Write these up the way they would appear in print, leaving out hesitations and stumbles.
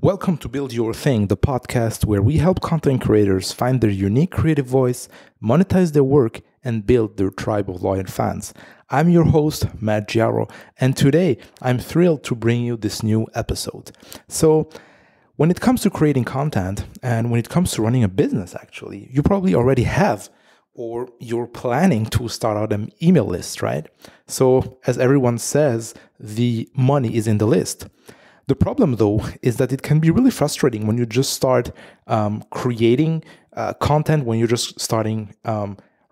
Welcome to Build Your Thing, the podcast where we help content creators find their unique creative voice, monetize their work, and build their tribe of loyal fans. I'm your host, Matt Giaro, and today I'm thrilled to bring you this new episode. So, when it comes to creating content and when it comes to running a business, actually, you probably already have or you're planning to start out an email list, right? So, as everyone says, the money is in the list. The problem, though, is that it can be really frustrating when you just start creating content, when you're just starting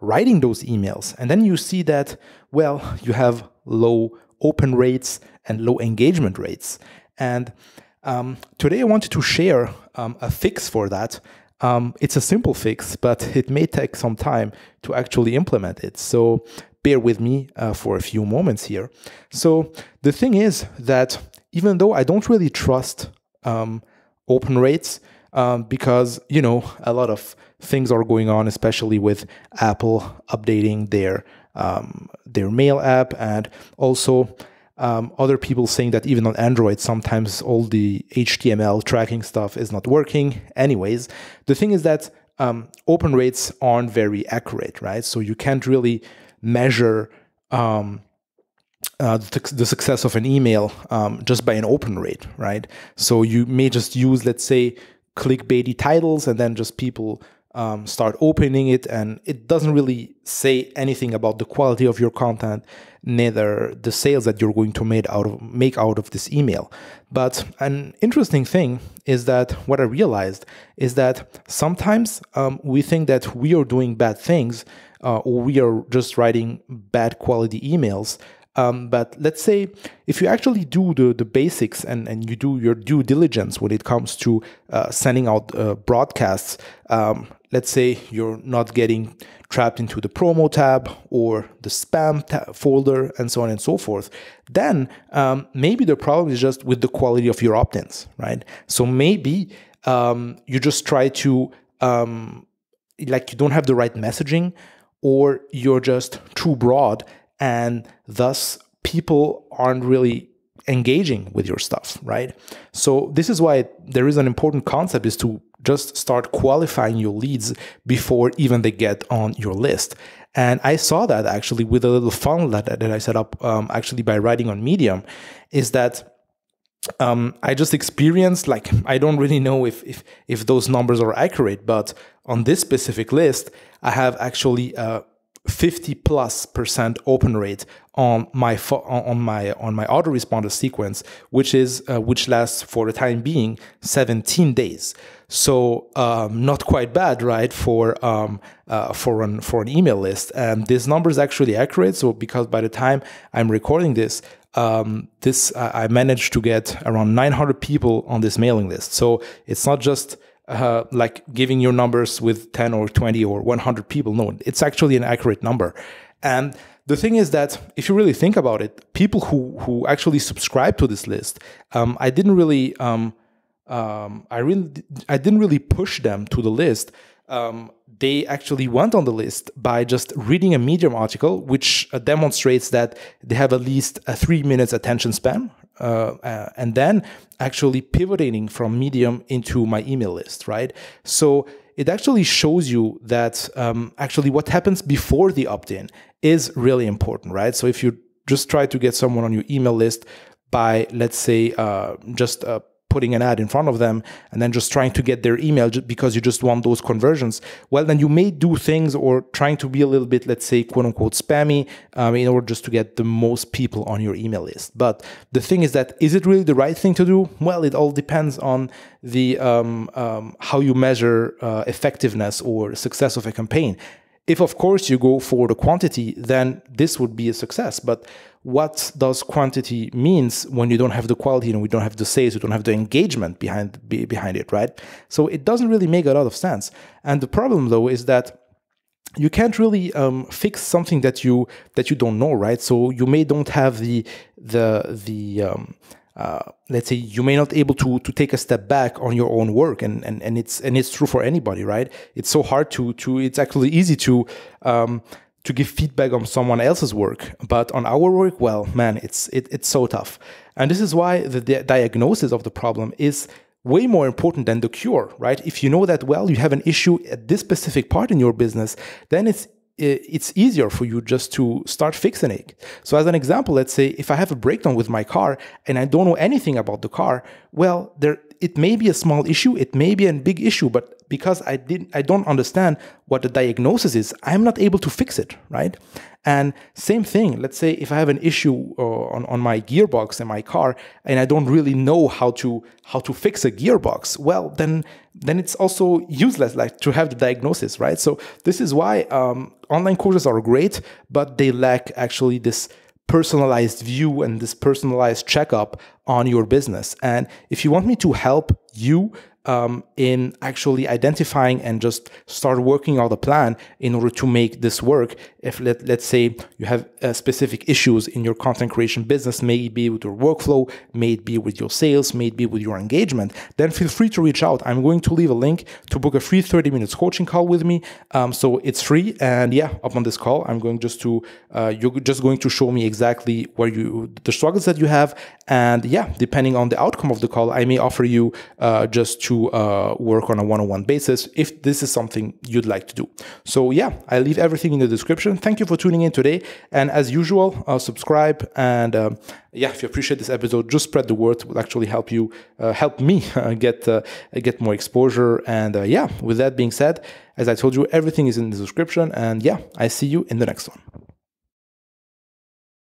writing those emails. And then you see that, well, you have low open rates and low engagement rates. And today I wanted to share a fix for that. It's a simple fix, but it may take some time to actually implement it. So bear with me for a few moments here. So the thing is that even though I don't really trust open rates, because, a lot of things are going on, especially with Apple updating their mail app, and also other people saying that even on Android, sometimes all the HTML tracking stuff is not working. Anyways, the thing is that open rates aren't very accurate, right? So you can't really measure the success of an email just by an open rate, right? So you may just use, let's say, clickbaity titles, and then just people start opening it, and it doesn't really say anything about the quality of your content, neither the sales that you're going to make out of this email. But an interesting thing is that what I realized is that sometimes we think that we are doing bad things, or we are just writing bad quality emails. But let's say if you actually do the basics and you do your due diligence when it comes to sending out broadcasts, let's say you're not getting trapped into the promo tab or the spam folder and so on and so forth, then maybe the problem is just with the quality of your opt-ins, right? So maybe you just try to, you don't have the right messaging, or you're just too broad, and thus people aren't really engaging with your stuff, right? So this is why there is an important concept, is to just start qualifying your leads before even they get on your list. And I saw that actually with a little funnel that I set up actually by writing on Medium, is that I just experienced, I don't really know if those numbers are accurate, but on this specific list, I have actually 50+% open rate on my autoresponder sequence, which lasts for the time being 17 days. So not quite bad, right, for an email list. And this number is actually accurate. So because by the time I'm recording this, I managed to get around 900 people on this mailing list. So it's not just giving your numbers with 10 or 20 or 100 people. No, it's actually an accurate number. And the thing is that if you really think about it, people who actually subscribe to this list, I didn't really push them to the list. They actually went on the list by just reading a Medium article, which demonstrates that they have at least a 3 minutes attention span, and then actually pivoting from Medium into my email list, right? So it actually shows you that actually what happens before the opt-in is really important, right? So if you just try to get someone on your email list by, let's say, just putting an ad in front of them and then just trying to get their email because you just want those conversions, well, then you may do things or trying to be a little bit, let's say, quote unquote, spammy in order just to get the most people on your email list. But the thing is that, is it really the right thing to do? Well, it all depends on the how you measure effectiveness or success of a campaign. If, of course, you go for the quantity, then this would be a success. But what does quantity means when you don't have the quality, we don't have the sales, we don't have the engagement behind it, right? So it doesn't really make a lot of sense. And the problem, though, is that you can't really fix something that you don't know, right? So you may don't have let's say you may not able to take a step back on your own work, and it's true for anybody, right? It's so hard to it's actually easy to give feedback on someone else's work, but on our work, well, man, it's so tough. And this is why the diagnosis of the problem is way more important than the cure, right? If you know that, well, you have an issue at this specific part in your business, then it's easier for you just to start fixing it. So as an example, let's say if I have a breakdown with my car and I don't know anything about the car, well, it may be a small issue, it may be a big issue, but because I don't understand what the diagnosis is, I'm not able to fix it, right? And same thing, let's say if I have an issue on my gearbox in my car and I don't really know how to fix a gearbox, well, then it's also useless, like, to have the diagnosis, right? So this is why online courses are great, but they lack actually this personalized view and this personalized checkup on your business. And if you want me to help you in actually identifying and just start working out a plan in order to make this work, if let's say you have specific issues in your content creation business, maybe with your workflow, maybe with your sales, maybe with your engagement, then feel free to reach out. I'm going to leave a link to book a free 30 minutes coaching call with me. So it's free. And yeah, upon this call, I'm going you're just going to show me exactly the struggles that you have. And yeah, depending on the outcome of the call, I may offer you just to work on a one-on-one basis if this is something you'd like to do. So yeah, I leave everything in the description. Thank you for tuning in today. And as usual, subscribe. And yeah, if you appreciate this episode, just spread the word. It will actually help me get more exposure. And yeah, with that being said, as I told you, everything is in the description. And yeah, I see you in the next one.